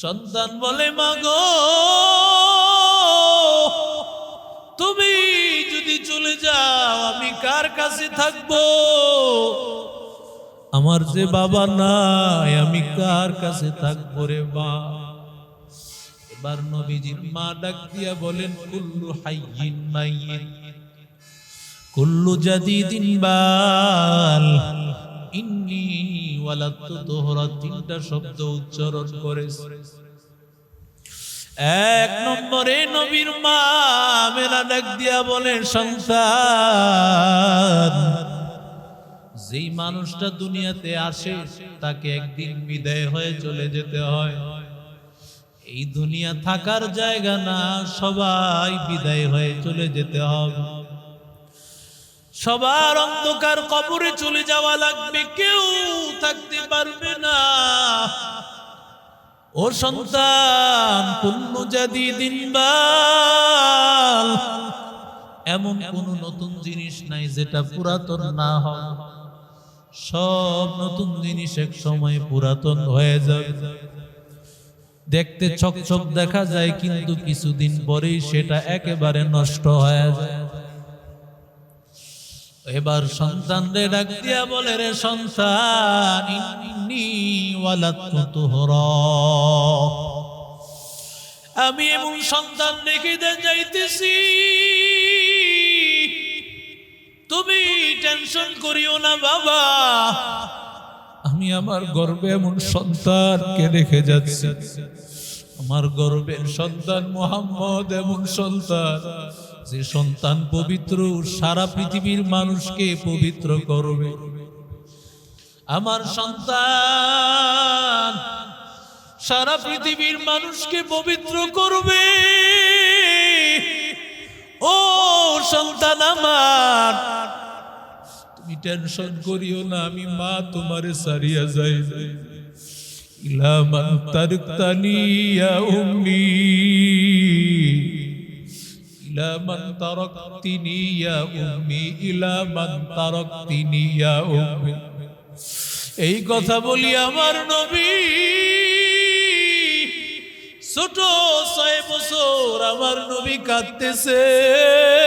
সন্তান বলে, মা গো, তুমি যদি চলে যাও আমি কার কাছে থাকবো? আমার যে বাবা নাই, আমি কার কাছে থাকবো রে মা? এবার নবীজির মা ডাক দিয়া বলেন, কুল্লু হাইয়িন মাইয়িত, কুল্লু জাদিদিন বাল, ইন্নী ওয়ালাদতু তুহরা, তিনটা শব্দ উচ্চারণ করে। এক নম্বরে নবীর মা আমেনা ডাক দিয়া বলেন, সন্তান, যেই মানুষটা দুনিয়াতে আসে তাকে একদিন বিদায় হয়ে চলে যেতে হয়। এই দুনিয়া থাকার জায়গা না, সবাই বিদায় হয়ে চলে যেতে হবে। সবার অন্ধকার কবরে চলে যাওয়া লাগবে, কেউ থাকতে পারবে না। ও সন্তান, কুল্লু জাদিদিন বাল, এমন কোন নতুন জিনিস নাই যেটা পুরাতন না হয়। সব নতুন জিনিস এক সময় পুরাতন হয়ে যাবে। দেখতে চকচক দেখা যায়, কিন্তু কিছুদিন পরেই সেটা একেবারে নষ্ট হয়ে যায়। এবার সন্তানরে ডাক দিয়া বলে, রে সন্তান, ইন্নী ওয়ালাদতু তুহরা, আমি এমন সন্তান রেখে যাইতেছি, তুমি টেনশন করিও না বাবা। আমি আমার গর্ভে এমন সন্তানকে রেখে যাচ্ছি, আমার গর্ভের সন্তান মুহাম্মদ এমন সন্তান, যে সন্তান পবিত্র, সারা পৃথিবীর মানুষকে পবিত্র করবে। আমার সন্তান সারা পৃথিবীর মানুষকে পবিত্র করবে। ও সন্তান আমার, তুমি টেনশন করিও না, আমি মা তোমারে সারিয়া যাই। ইলা মান তারকতানি ইয়া উম্মি, ইলা মান তারাকতিনি ইয়া উম্মি, ইলা মান তারাকতিনি ইয়া উম্মি। এই কথা বলি আমার নবী ছোট 6 বছর আমার নবী কাঁদতেছেন।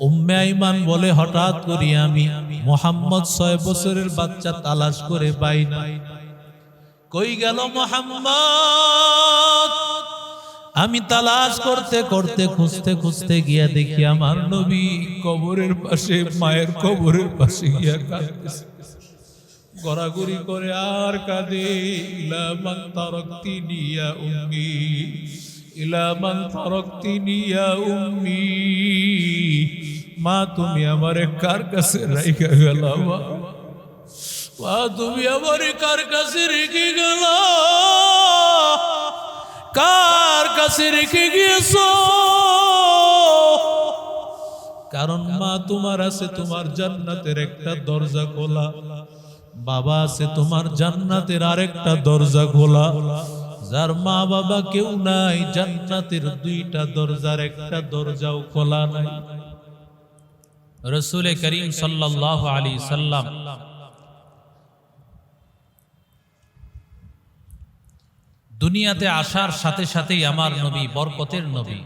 উম্মে আইমান বলে, হঠাৎ করি আমি মুহাম্মদ 6 বছরের বাচ্চা তালাশ করে পাই না। কই গেল মুহাম্মদ? আমি তালাশ করতে করতে খুঁজতে খুঁজতে গিয়া দেখি আমার নবী কবরের পাশে, মায়ের কবরের পাশে গিয়া কাঁদতেছে, গড়াগড়ি করে আর কাঁদে। ইলা মান তারাকতিনি ইয়া উম্মি, ইলা মান তারাকতিনি ইয়া উম্মি। মা তুমি আমারে কার কাছে রাইখা গেলা? মা তুমি আমারে কার কাছে রেখে গেলা? কার কাছে রেখে গিয়েছো? কারণ মা তোমার আছে তোমার জান্নাতের একটা দরজা খোলা, বাবা আছে তোমার জান্নাতের আরেকটা দরজা খোলা। যার মা বাবা কেউ নাই, জান্নাতের 2টা দরজার একটা দরজাও খোলা নাই। রাসূল করিম সাল্লাল্লাহু আলাইহি সাল্লাম দুনিয়াতে আসার সাথে সাথেই আমার নবী বরকতের নবী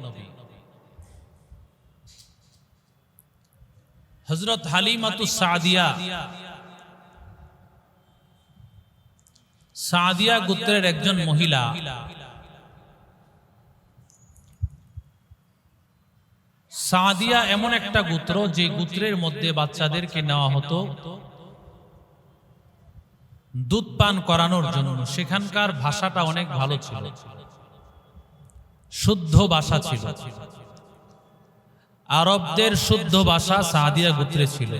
হযরত হালিমাতুস সাদিয়া গোত্রের একজন মহিলা, সাদিয়া এমন একটা গোত্র যে গোত্রের মধ্যে বাচ্চাদেরকে নেওয়া হতো দুধ পান করানোর জন্য। সেখানকার ভাষাটা অনেক ভালো ছিল, শুদ্ধ ভাষা ছিল। আরবদের শুদ্ধ ভাষা সাদিয়া গোত্রে ছিল,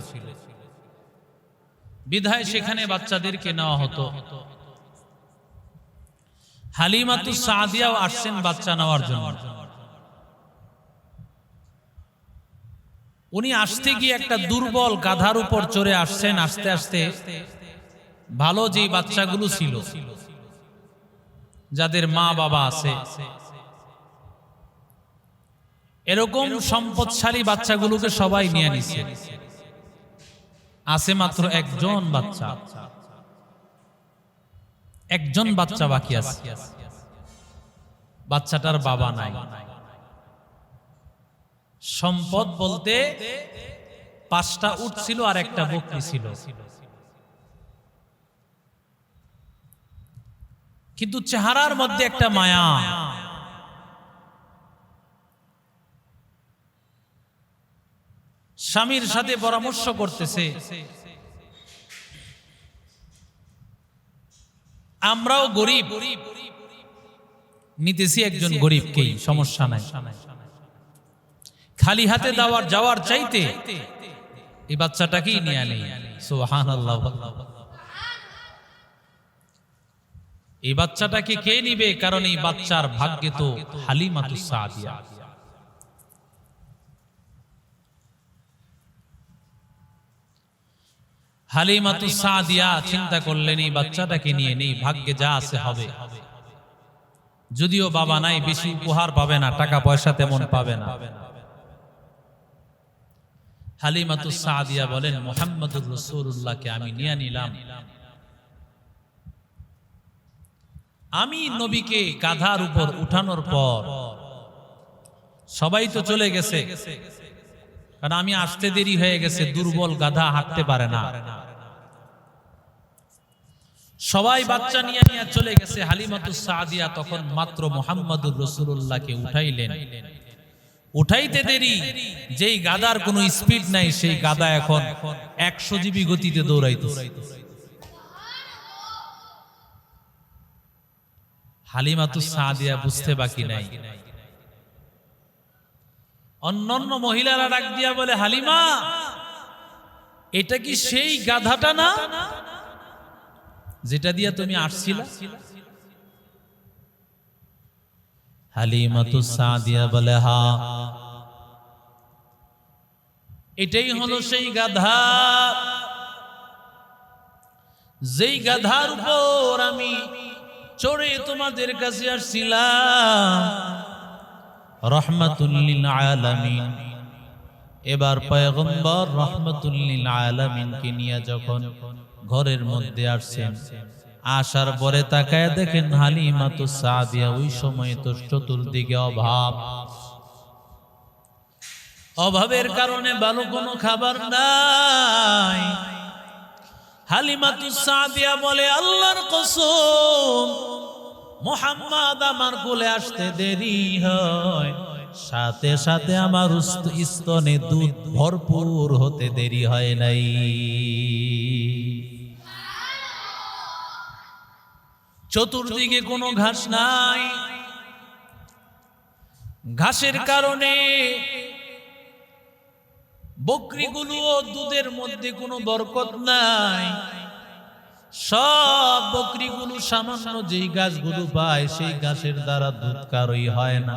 বিধায় সেখানে বাচ্চাদেরকে নেওয়া হতো। হালিমাতুস সাদিয়াও আসছেন বাচ্চা নেওয়ার জন্য। উনি আসতে গিয়ে একটা দুর্বল গাধার উপর চড়ে আসছেন। আস্তে আস্তে ভালো যে বাচ্চাগুলো ছিল, যাদের মা বাবা আছে, এরকম সম্পদশালী বাচ্চাগুলোকে সবাই নিয়ে নিছে। আছে মাত্র একজন বাচ্চা। একজন বাচ্চা বাকি আছে, বাচ্চাটার বাবা নাই। সম্পদ বলতে 5টা উট ছিল আর একটা বকরি ছিল, কিন্তু চেহারার মধ্যে একটা মায়া। স্বামীর সাথে পরামর্শ করতেছে, আমরাও গরিব, নিতেছি একজন গরিবকেই, সমস্যা নাই। খালি হাতে যাওয়ার চাইতে এই বাচ্চাটাকেই নিয়ে নেই। সুবহানাল্লাহ। এই বাচ্চাটাকে কে নিবে? কারণ এই বাচ্চার ভাগ্যে তো হালিমাতুস সাদিয়া। হালিমাতুস সাদিয়া চিন্তা করলেন এই বাচ্চাটাকে নিয়ে নেই, ভাগ্যে যা আছে হবে। যদিও বাবা নাই, বেশি উপহার পাবে না, টাকা পয়সা তেমন পাবে না। হালিমাতুস সাদিয়া বলেন, মুহাম্মদুর রাসূলুল্লাহকে আমি নিয়ে নিলাম। আমি নবীকে গাধার উপর উঠানোর পর সবাই তো চলে গেছে, কারণ আমি আসতে দেরি হয়ে গেছে, দুর্বল গাধা হাঁটতে পারে না। সবাই বাচ্চা নিয়ে চলে গেছে। হালিমাতুস সাদিয়া তখন মাত্র মুহাম্মদুর রাসূলুল্লাহকে উঠাইলেন। উঠাইতে দেরি, যেই গাধার কোনো স্পিড নাই সেই গাধা এখন 100 জিবি গতিতে দৌড়াইতেছে। হালিমাতুস সাদিয়া বুঝতে বাকি নাই। অন্যান্য মহিলারা ডাক দিয়া বলে, হালিমা, এটা কি সেই গাধাটা না যেটা দিয়া তুমি আসছিলা? হালিমাতুস সাদিয়া বলে, হ্যাঁ, এটাই হলো সেই গাধা, যেই গাধার উপর আমি চড়ে তোমাদের কাছে আসছিলাম রাহমাতুল লিল আলামিন। এবার পয়গম্বর রাহমাতুল লিল আলামিনকে নিয়ে যখন ঘরের মধ্যে আসছেন, আসার পরে তাকায় দেখেন হালিমাতুস সাদিয়া ওই সময় তো চতুর্দিকে অভাবের কারণে ভালো কোনো খাবার নাই। হালিমাতুস সাদিয়া বলে, আল্লাহর কসম, মুহাম্মদ আমার কোলে আসতে দেরি হয়, সাথে সাথে আমার স্তনে দুধ ভরপুর হতে দেরি হয় নাই। চতুর্দিকে কোনো ঘাস নাই, ঘাসের কারণে বকরিগুলো দুধের মধ্যে কোনো বরকত নাই। সব বকরিগুলো সামান্য যেই গাছগুলো পায় সেই গাছের দ্বারা দুধ কারই হয় না।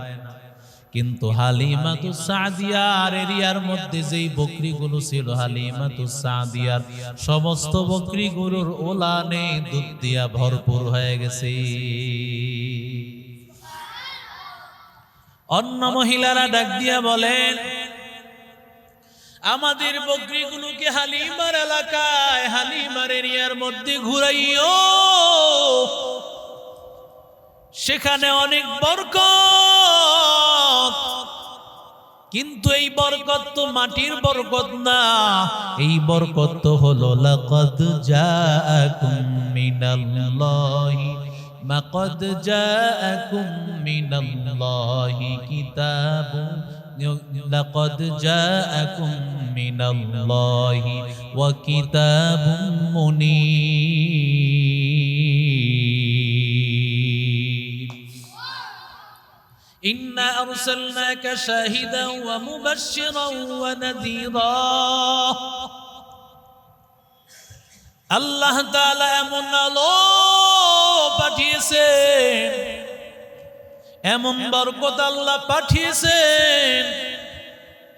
কিন্তু হালিমাতুস সাদিয়ার এরিয়ার মধ্যে যেই বকরিগুলো ছিল, হালিমাতুস সাদিয়ার সমস্ত বকরিগুলোর ওলানে দুধ দিয়া ভরপুর হয়ে গেছে। অন্য মহিলারা ডাক দিয়া বলেন, আমাদের বকরিগুলোকে হালিমার এলাকায়, হালিমার এরিয়ার মধ্যে ঘুরাইও, সেখানে অনেক বরকত। কিন্তু এই বরকত তো মাটির বরকত না, এই বরকত তো হলো লাকাদ জাআকুম মিনাল্লাহি মাকাদ জাআকুম মিনাল্লাহি কিতাবুন লাকাদ জাআকুম মিনাল্লাহি ওয়া কিতাবুম মুনীর। ইন্না আরসালনাকা শাহিদান ওয়া মুবাশশিরান ওয়া নাযীরা। আল্লাহ তাআলা এমন আলো পাঠিয়েছেন, এমন বরকত আল্লাহ পাঠিয়েছেন,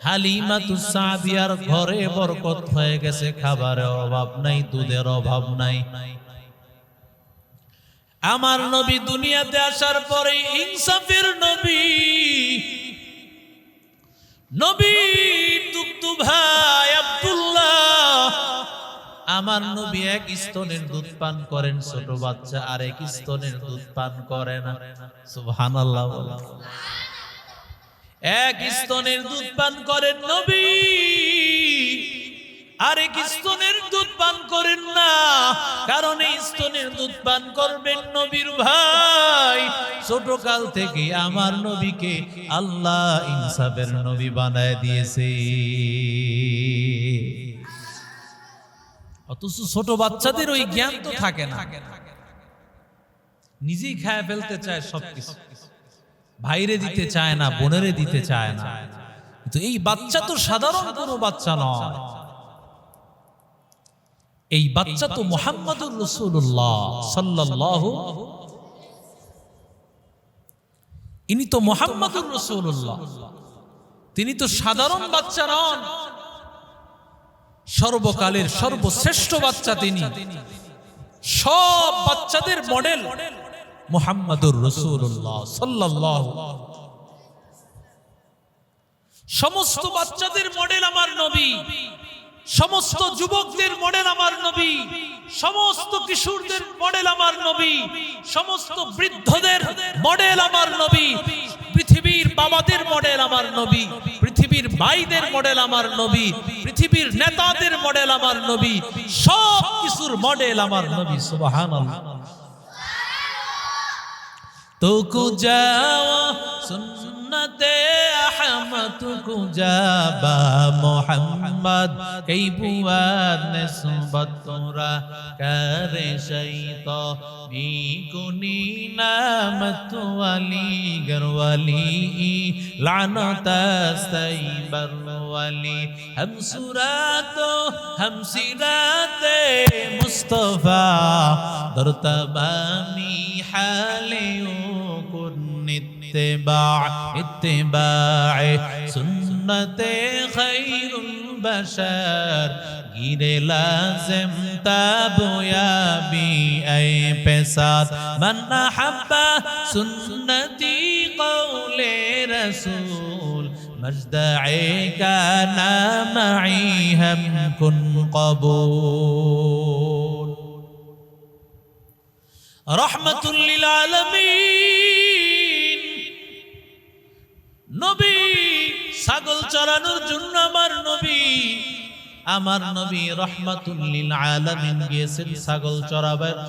হালিমাতুস সাদিয়ার ঘরে বরকত হয়ে গেছে। খাবারের অভাব নাই, দুধের অভাব নাই। আমার নবী দুনিয়াতে আসার পরে ইনসাফের নবী, নবী দুগ্ধ ভাই আব্দুল্লাহ আমার নবী এক স্তনের দুধ পান করেন, ছোট বাচ্চা আরেক স্তনের দুধ পান করে না। সুবহানাল্লাহ বলেন। এক স্তনের দুধ পান করেন নবী, আরেক স্তনের দুধ পান করেন না। কারণ এই স্তনের দুধ পান করবেন নবীর ভাই। ছোট কাল থেকে আমার নবীকে আল্লাহ ইনসাফের নবী বানায় দিয়েছে। অথচ ছোট বাচ্চাদের ওই জ্ঞান তো থাকে না, নিজেই খায় ফেলতে চায় সবকিছু, ভাইরে দিতে চায় না, বোনেরে দিতে চায় না। কিন্তু এই বাচ্চা তো সাধারণ কোনো বাচ্চা নয়, এই বাচ্চা তো মুহাম্মদুর রাসূলুল্লাহ সাল্লাল্লাহু, ইনি তো মুহাম্মদুর রাসূলুল্লাহ, তিনি তো সাধারণ বাচ্চা নন, সর্বকালের সর্বশ্রেষ্ঠ বাচ্চা তিনি। সব বাচ্চাদের মডেল মুহাম্মদুর রাসূলুল্লাহ সাল্লাল্লাহু। সমস্ত বাচ্চাদের মডেল আমার নবী, সমস্ত যুবকদের মডেল আমার নবী, সমস্ত কিশোরদের মডেল আমার নবী, সমস্ত বৃদ্ধদের মডেল আমার নবী, পৃথিবীর বাবাদের মডেল আমার নবী, পৃথিবীর ভাইদের মডেল আমার নবী, পৃথিবীর নেতাদের মডেল আমার নবী, সব কিছুর মডেল আমার নবী। সুবহানাল্লাহ। তো কুজাওয়া সুন্নতে আহমদ কুজাবা মুহাম্মদ কই বুয়ার নিসবত তোরা করে শৈতো নি কুনি নামত ওয়ালি গরওয়ালি লানত সাইবার ওয়ালি হম সুরাতো হম সিরাতে মুস্তাফা দরতবামি হালিও इत्तिबाअ सुन्नते खैरुल बशर गिरे लाज़िम ताबयाबी ऐ पेसाद मन अहब्बा सुन्नती क़ौले रसूल मजदए काना मई हम कुन क़बूल रहमतुल लिल आलमीन। নবী ছাগল চরানোর জন্য আমার নবী রহমাতুল লিল আলামিন গিয়েছেন ছাগল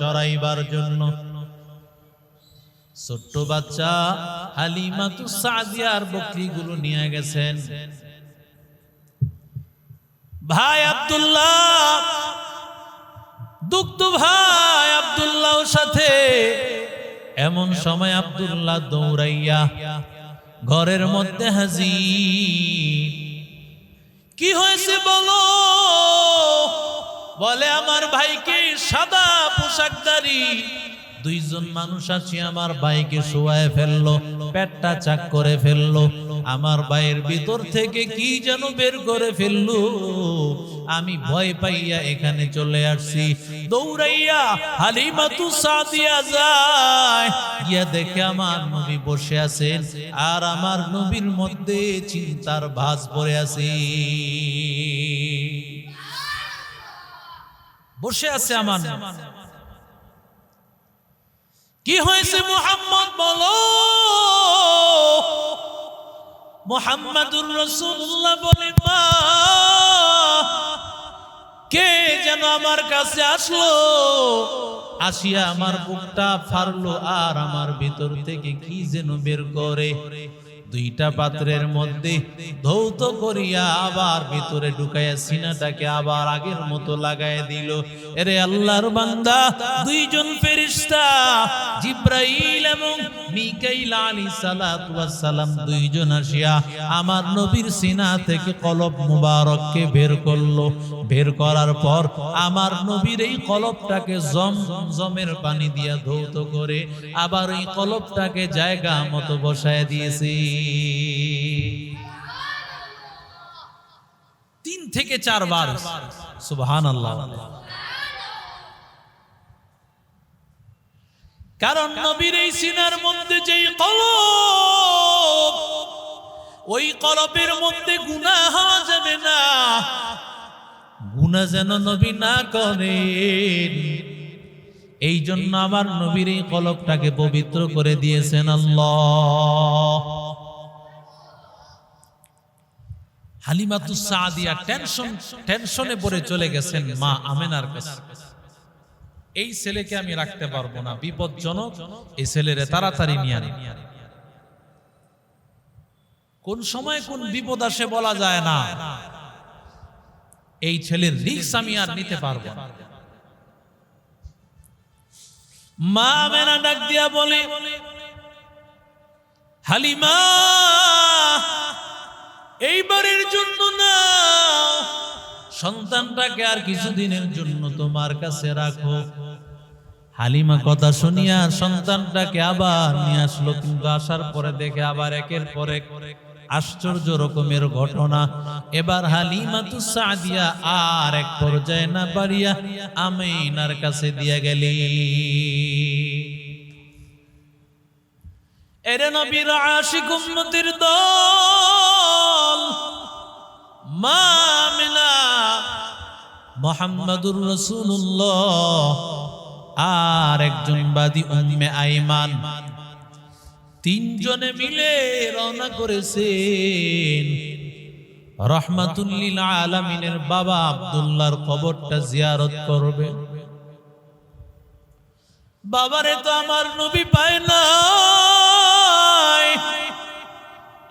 চরাইবার জন্য। ছোট্ট বাচ্চা হালিমাতুস সাদিয়ার বকরিগুলো নিয়ে গেছেন। ভাই আব্দুল্লাহ, দুগ্ধ ভাই আব্দুল্লাহর সাথে এমন সময় আব্দুল্লাহ দৌড়াইয়া ঘরের মধ্যে হাজির। কি হয়েছে বলো? বলে আমার ভাইকে সাদা পোশাকধারী দুইজন মানুষ আসি আমার ভাইকে শোয়ায় ফেললো, পেটটা চাক করে ফেললো, আমার ভাইয়ের ভিতর থেকে কি যেন বের করে ফেললো। আমি ভয় পাইয়া এখানে চলে আসছি। দৌড়াইয়া হালিমাতুস সাদিয়া যায়, গিয়া দেখে আমার নবী বসে আছেন, আর আমার নবীর মধ্যে চিন্তার ভাঁজ পড়ে আছে। বসে আছে আমার। কি হয়েছে মুহাম্মদ বলো? মুহাম্মাদুর রাসূলুল্লাহ বলে, মা কে যেন আমার কাছে আসলো, আসিয়া আমার বুকটা ফাড়লো, আর আমার ভিতর থেকে কি যেন বের করে দুইটা পাত্রের মধ্যে ধৌত করিয়া আবার ভিতরে ঢুকাইয়া সিনাটাকে আবার আগের মতো লাগায় দিল। এরে আল্লাহর বান্দা, দুইজন ফেরেশতা জিব্রাইল এবং মিকাইল আলাইহিস সালাতু ওয়াস সালাম দুইজন আসিয়া আমার নবীর সিনা থেকে কলব মুবারককে বের করলো। বের করার পর আমার নবীর এই কলবটাকে জমজমের পানি দিয়া ধৌত করে আবার এই কলবটাকে জায়গা মতো বসায় দিয়েছি। 3 থেকে 4 বার সুবহানাল্লাহ। কারণ নবীর এই সিনার মধ্যে যেই কলব, ওই কলবের মধ্যে গুনাহ হওয়া যাবে না। গুনাহ যেন নবী না করেন, এই জন্য আমার নবীর এই কলবটাকে পবিত্র করে দিয়েছেন আল্লাহ। হালিমাতুস সাদিয়া টেনশনে পড়ে চলে গেছেন মা আমেনার কাছে, এই ছেলেকে আমি রাখতে পারবো না, বিপজ্জনক, এই ছেলেরে তাড়াতাড়ি নিয়ে আনি। কোন সময় কোন বিপদ আসে বলা যায় না, এই ছেলের রিস্ক আমি আর নিতে পারবো না। মা আমেনা ডাক দিয়া বলে, হালিমা এইবারের জন্য না, সন্তানটাকে আর কিছুদিনের জন্য তোমার কাছে রাখো। হালিমা কথা শুনিয়া সন্তানটাকে আবার নিয়ে আসলো, কিন্তু আসার পরে দেখে আবার একের পর এক আশ্চর্য রকমের ঘটনা। এবার হালিমাতুস সাদিয়া আর এক পর্যায়ে না পারিয়া আমিনার কাছে দিয়া গেলি। এরে নবীর আশিক উম্মতের দল, মা আমিনা, মুহাম্মাদুর রাসূলুল্লাহ আর একজন বাদী উম্মে আইমান, তিনজনে মিলে রওনা করেছেন রাহমাতুল লিল আলামিনের বাবা আব্দুল্লাহর কবরটা জিয়ারত করবে। বাবারে তো আমার নবী পায় না,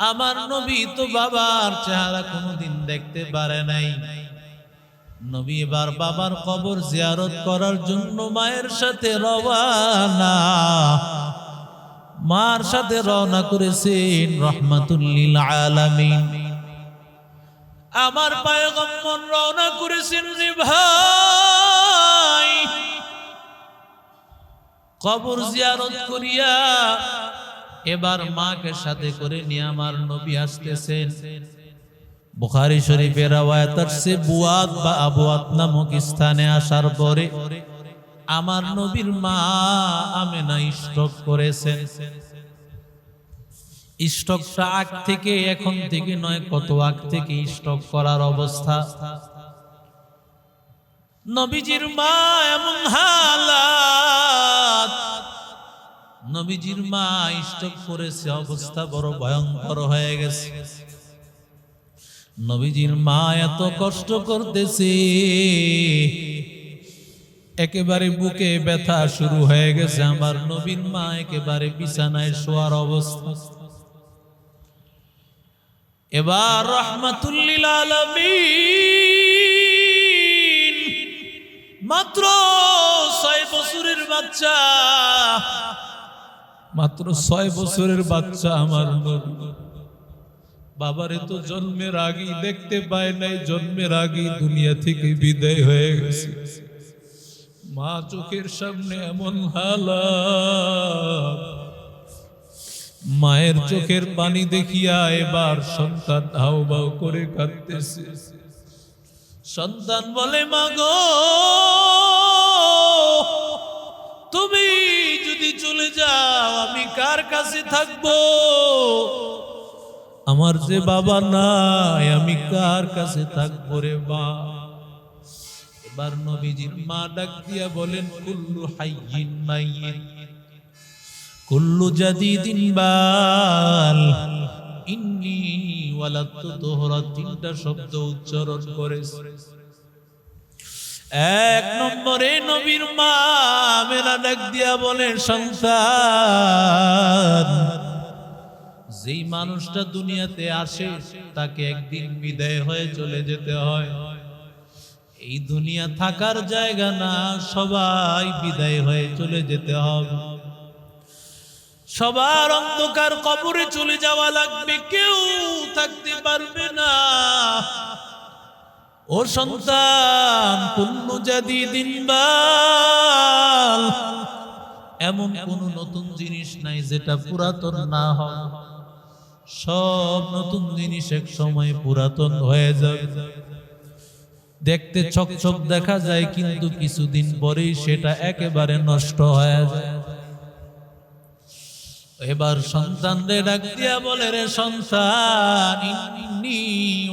আমার নবী তো বাবার চেহারা কোনোদিন দেখতে পারে নাই। নবী এবার বাবার কবর জিয়ারত করার জন্য মায়ের সাথে রওনা, মার সাথে রওনা করেছেন রাহমাতুল লিল আলামিন। আমার পয়গম্বর রওনা করেছেন রে ভাই, কবর জিয়ারত করিয়া এবার মাকে সাথে করে নিয়ে আমার নবী আসতেছেন। বুখারী শরীফের রওয়ায়াত আছে, বুয়াত বা আবওয়াত নামক স্থানে আসার পরে আমার নবীর মা আমেনা স্ট্রোক করেছেন। স্ট্রোকটা আগ থেকে, এখন থেকে নয়, কত আগ থেকে স্ট্রোক করার অবস্থা। নবীজির মা এমন হালাত, নবীজির মা স্ট্রোক করেছে, অবস্থা বড় ভয়ঙ্কর হয়ে গেছে। নবীজির মা এত কষ্ট করতেছে, একেবারে বুকে ব্যথা শুরু হয়ে গেছে। আমার নবীর মা একেবারে বিছানায় শোয়ার অবস্থা। এবার রাহমাতুল লিল আলামিন, মাত্র 6 বছরের বাচ্চা, মাত্র 6 বছরের বাচ্চা আমার নবী, বাবারে তো জন্মের আগেই দেখতে পায় নাই, জন্মের আগেই দুনিয়া থেকে বিদায় হয়ে গেছে। মা চোখের সামনে এমন হালাত, মায়ের চোখের পানি দেখিয়া এবার সন্তান হাউমাউ করে কাঁদতেছে। সন্তান বলে, মা গো, তুমি যদি চলে যাও আমি কার কাছে থাকবো? আমার যে বাবা নাই, আমি কার কাছে থাকবো রে মা? এবার নবীজির মা ডাক দিয়া বলেন, কুল্লু হাইয়িন মাইয়িন, কুল্লু জাদিদিন বাল, ইন্নী ওয়ালাদতু তুহরা, 3টা শব্দ উচ্চারণ করেছে। 1 নম্বরে নবীর মা আমেনা ডাক দিয়া বলে, সন্তান, যেই মানুষটা দুনিয়াতে আসে তাকে একদিন বিদায় হয়ে চলে যেতে হয়। এই দুনিয়া থাকার জায়গা না, সবাই বিদায় হয়ে চলে যেতে হবে। সবার অন্ধকার কবরে চলে যাওয়া লাগবে, কেউ থাকতে পারবে না। ও সন্তান, কুল্লু জাদিদিন বাল, এমন কোন নতুন জিনিস নাই যেটা পুরাতন না হয়। সব নতুন জিনিস এক সময় পুরাতন হয়ে যাবে। দেখতে চকচক দেখা যায়, কিন্তু কিছুদিন পরেই সেটা একেবারে নষ্ট হয়ে যায়। এবার সন্তানরে ডাক দিয়া বলে, রে সন্তান, ইন্নী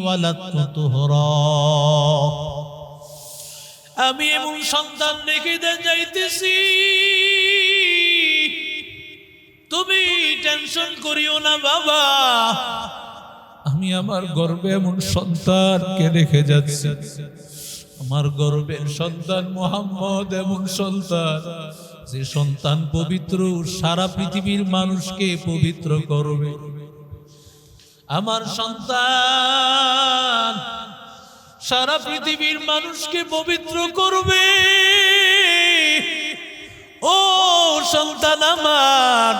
ওয়ালাদতু তুহরা, আমি এমন সন্তান রেখে যাইতেছি, তুমি টেনশন করিও না বাবা। আমি আমার গর্ভে এমন সন্তানকে রেখে যাচ্ছি, আমার গর্ভের সন্তান মুহাম্মদ এমন সন্তান যে সন্তান পবিত্র, সারা পৃথিবীর মানুষকে পবিত্র করবে। আমার সন্তান সারা পৃথিবীর মানুষকে পবিত্র করবে। ও সন্তান আমার,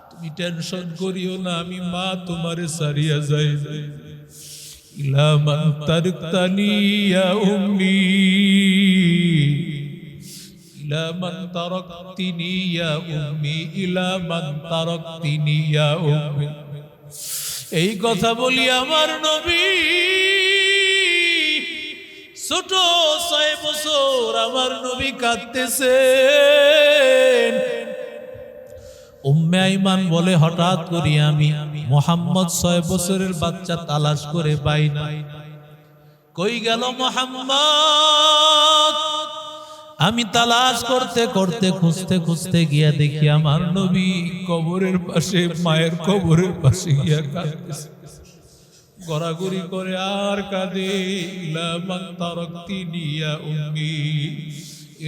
তুমি টেনশন করিও না, আমি মা তোমারে সারিয়া যাই। ইলা মান তারকতানি ইয়া উম্মি, ইলা মান তারাকতিনি ইয়া উম্মি, ইলা মান তারাকতিনি ইয়া উম্মি। এই কথা বলি আমার নবী ছোট 6 বছর আমার নবী কাঁদতেছেন। উম্মে আইমান বলে, হঠাৎ করি আমি মুহাম্মদ 6 বছরের বাচ্চা তালাশ করে পাই না, কই গেল মুহাম্মদ? আমি তালাশ করতে করতে খুঁজতে খুঁজতে গিয়া দেখি আমার নবী কবরের পাশে, মায়ের কবরের পাশে গিয়া কাঁদতেছে, গড়াগড়ি করে আর কাঁদে। ইলা মান তারাকতিনি ইয়া উম্মি,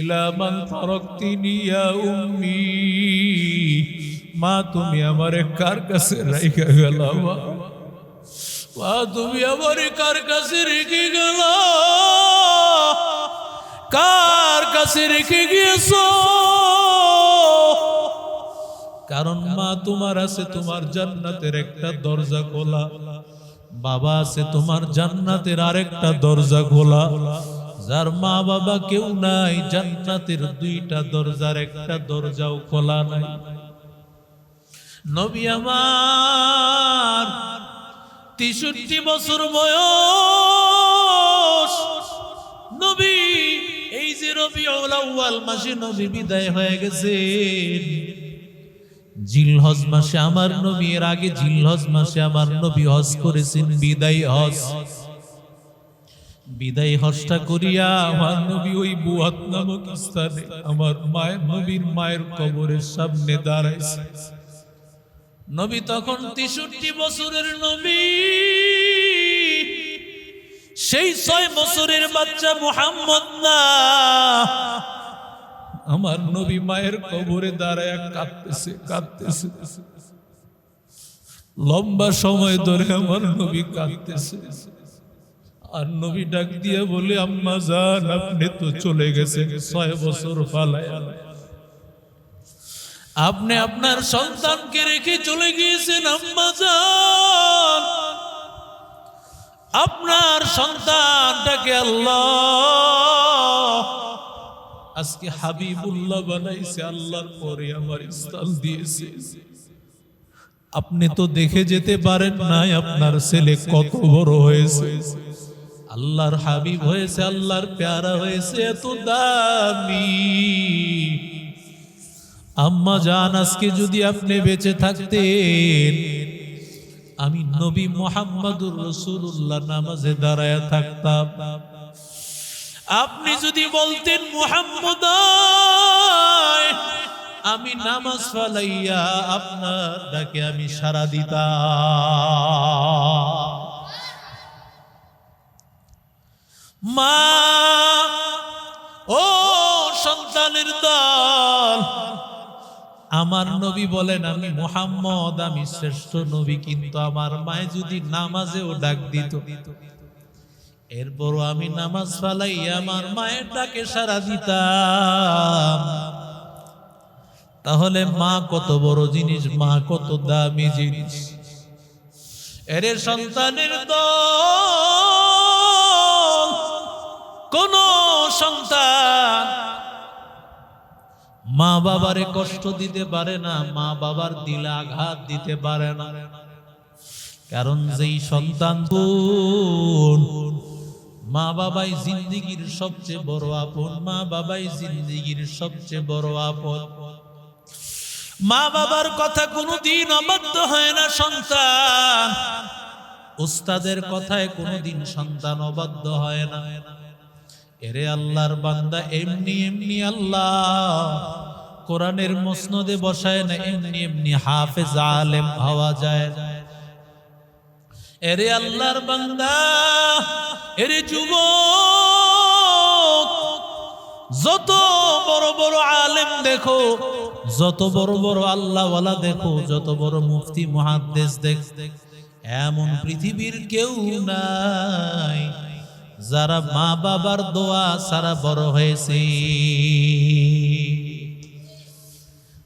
ইলা মান তারাকতিনি ইয়া উম্মি। মা তুমি আমারে কার কাছে রাইখা গেলা? মা তুমি আমারে কার কাছে রেখে গেলা? কার কাছে রেখে গিয়েছো? কারণ মা তোমার আছে তোমার জান্নাতের একটা দরজা খোলা, বাবা আছে তোমার জান্নাতের আরেকটা দরজা খোলা। যার মা বাবা কেউ নাই, জান্নাতের 2টা দরজার একটা দরজাও খোলা নাই। নবী আমার 63 বছর বয়স, নবী এই যে রবিউল আউয়াল মাসে নবী বিদায় হয়ে গেছেন। জিলহজ মাসে আমার নবী, এর আগে জিলহজ মাসে আমার নবী হজ করেছেন, বিদায় হজ। বিদায় হজটা করিয়া আমার নবী ওই বুয়াত নামক স্থানে আমার মায়ের, নবীর মায়ের কবরের সামনে দাঁড়াইছে। নবী তখন 63 বছরের নবী, সেই 6 বছরের বাচ্চা মুহাম্মদ না। আমার নবী মায়ের কবরে দাঁড়ায় কাঁদতেছে কাঁদতেছে, লম্বা সময় ধরে আমার নবী কাঁদতেছে। আর নবী ডাক দিয়ে বলে, আম্মা জান আপনি তো চলে গেছেন 6 বছর ফালায়া, আপনি আপনার সন্তানকে রেখে চলে গিয়েছেন। আম্মা জান, আপনার সন্তানটাকে আল্লাহ আজকে হাবিবুল্লাহ বানাইছে, আল্লাহর পরে আমার স্থান দিয়েছে। আপনি তো দেখে যেতে পারেন নাই আপনার ছেলে কত বড় হয়েছে, আল্লাহর হাবিব হয়েছে, আল্লাহর প্যারা হয়েছে, এত দামি। আম্মা জান, আজকে যদি আপনি বেঁচে থাকতেন, আমি নবী মুহাম্মদুর রাসূলুল্লাহ নামাজে দাঁড়ায়া থাকতাম। আপনি যদি বলতেন মুহাম্মদ আমি নামাজ ফালাইয়া আপনার ডাকে আমি সাড়া দিতাম। মা ও সন্তানের দল, আমার নবী বলেন আমি মুহাম্মদ, আমি শ্রেষ্ঠ নবী, কিন্তু আমার মায়ে যদি নামাজেও ডাক দিত, এরপরও আমি নামাজ ফালাইয়া আমার মায়ের ডাকে সাড়া দিতাম। তাহলে মা কত বড় জিনিস, মা কত দামি জিনিস। এরে সন্তানের দল, কোন সন্তান মা বাবারে কষ্ট দিতে পারে না, মা বাবার দিলে আঘাত দিতে পারে না। কারণ যেই সন্তান মা বাবাই জিন্দেগির সবচেয়ে বড় আপন, মা বাবাই জিন্দেগির সবচেয়ে বড় আপন। মা বাবার কথা কোনোদিন অবাধ্য হয় না সন্তান, উস্তাদের কথায় কোনোদিন সন্তান অবাধ্য হয় না। এরে আল্লাহর বান্দা এমনি এমনি আল্লাহ কোরআনের মসনদে বসায় না, এমনি এমনি হাফেজ আলেম হওয়া যায়। এরে আল্লাহর বান্দা, এরে যুবক, যত বড় বড় আলেম দেখো, যত বড় বড় আল্লাহওয়ালা দেখো, যত বড় মুফতি মুহাদ্দিস দেখো, এমন পৃথিবীর কেউ নাই যারা মা বাবার দোয়া ছাড়া বড় হয়েছে।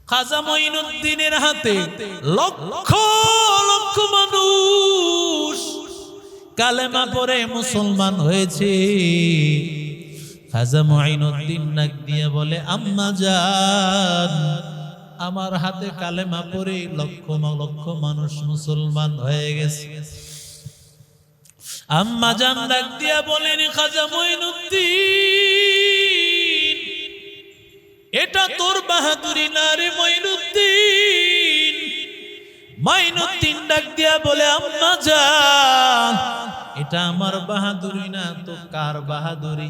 খাজা মঈনুদ্দিনের হাতে লক্ষ লক্ষ মানুষ কালেমা পড়ে মুসলমান হয়েছে। খাজা মঈনুদ্দিন নাক দিয়ে বলে, আম্মা জান, আমার হাতে কালেমা পড়ে লক্ষ লক্ষ মানুষ মুসলমান হয়ে গেছে। আম্মা জান ডাক দিয়া বলেন, খাজা মঈনুদ্দিন, এটা তোর বাহাদুরি না রে মঈনুদ্দিন। মঈনুদ্দিন ডাক দিয়া বলে, আম্মা জান, এটা আমার বাহাদুরি না, তো কার বাহাদুরি?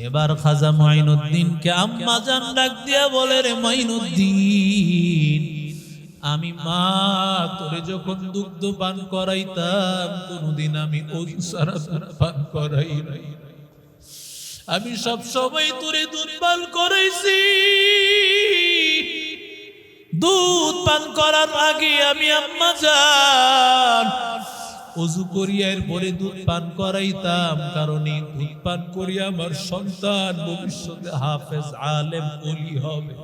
এবার খাজা মঈনুদ্দিনকে আম্মা জান ডাক দিয়া বলে, রে মঈনুদ্দিন, আমি মা তোরে যখন দুগ্ধ পান করাইতাম, কোনদিন আমি ওযু ছাড়া দুধ পান করাই নাই। আমি সব সময় তোরে দুধ পান করাইছি। দুধ পান করার আগে আমি আম্মা জান ওযু করিয়া এরপরে দুধ পান করাইতাম, কারণ এই দুধ পান করিয়া আমার সন্তান ভবিষ্যতে হাফেজ আলেম ওলি হবে।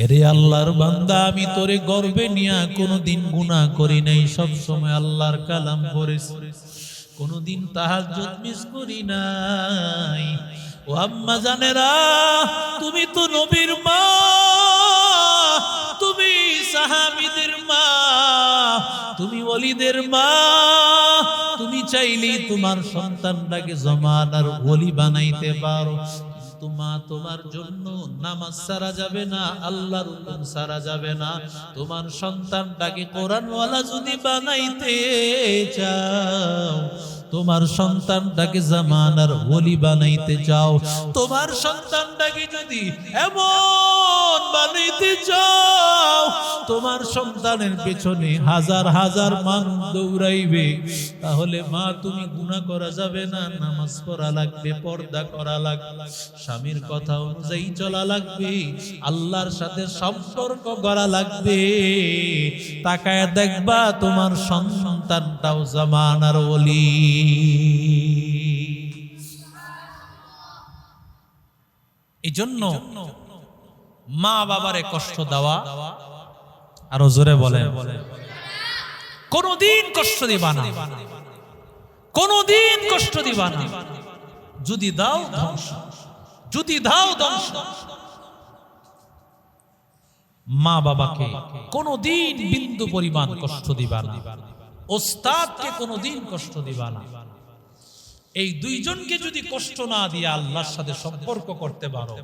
এরে আল্লাহর বান্দা, আমি তোরে গর্বে নিয়া কোনদিন গুনাহ করি নাই, সব সময় আল্লাহর কালাম পড়েছি, কোনদিন তাহাজ্জুদ মিস করি নাই। ও আম্মা জানেরা, তুমি তো নবীর মা, তুমি সাহাবীদের মা, তুমি ওলিদের মা। তুমি চাইলে তোমার সন্তানটাকে জমানার ওলি বানাইতে পারো, মা তোমার জন্য নামাজ ছাড়া যাবে না, আল্লাহর হুকুম ছাড়া যাবে না। তোমার সন্তানটাকে কোরআনওয়ালা যদি বানাইতে চাও, তোমার সন্তানটাকে জামানার ওলি বানাইতে চাও, তোমার সন্তানটাকে যদি এমন বানাইতে চাও, তোমার সন্তানের পেছনে হাজার হাজার মানুষ দৌড়াইবে, তাহলে মা তুমি গুনাহ করা যাবে না, নামাজ পড়া লাগবে, পর্দা করা লাগবে, স্বামীর কথা অনুযায়ী চলা লাগবে, আল্লাহর সাথে সম্পর্ক করা লাগবে। তাকায় দেখবা তোমার সন্তানটাও জামানার ওলি। এই জন্য মা বাবারে কষ্ট দেওয়া, আরো জোরে বলে, কোনদিন কষ্ট দিবা না, কোনদিন কষ্ট দিবা না। যদি দাও ধ্বংস, যদি দাও ধ্বংস। মা বাবাকে কোনদিন বিন্দু পরিমাণ কষ্ট দিবা না, ওস্তাদকে কোনদিন কষ্ট দিবা না। এই দুইজনকে যদি কষ্ট না দিয়ে আল্লাহর সাথে সম্পর্ক করতে পারো,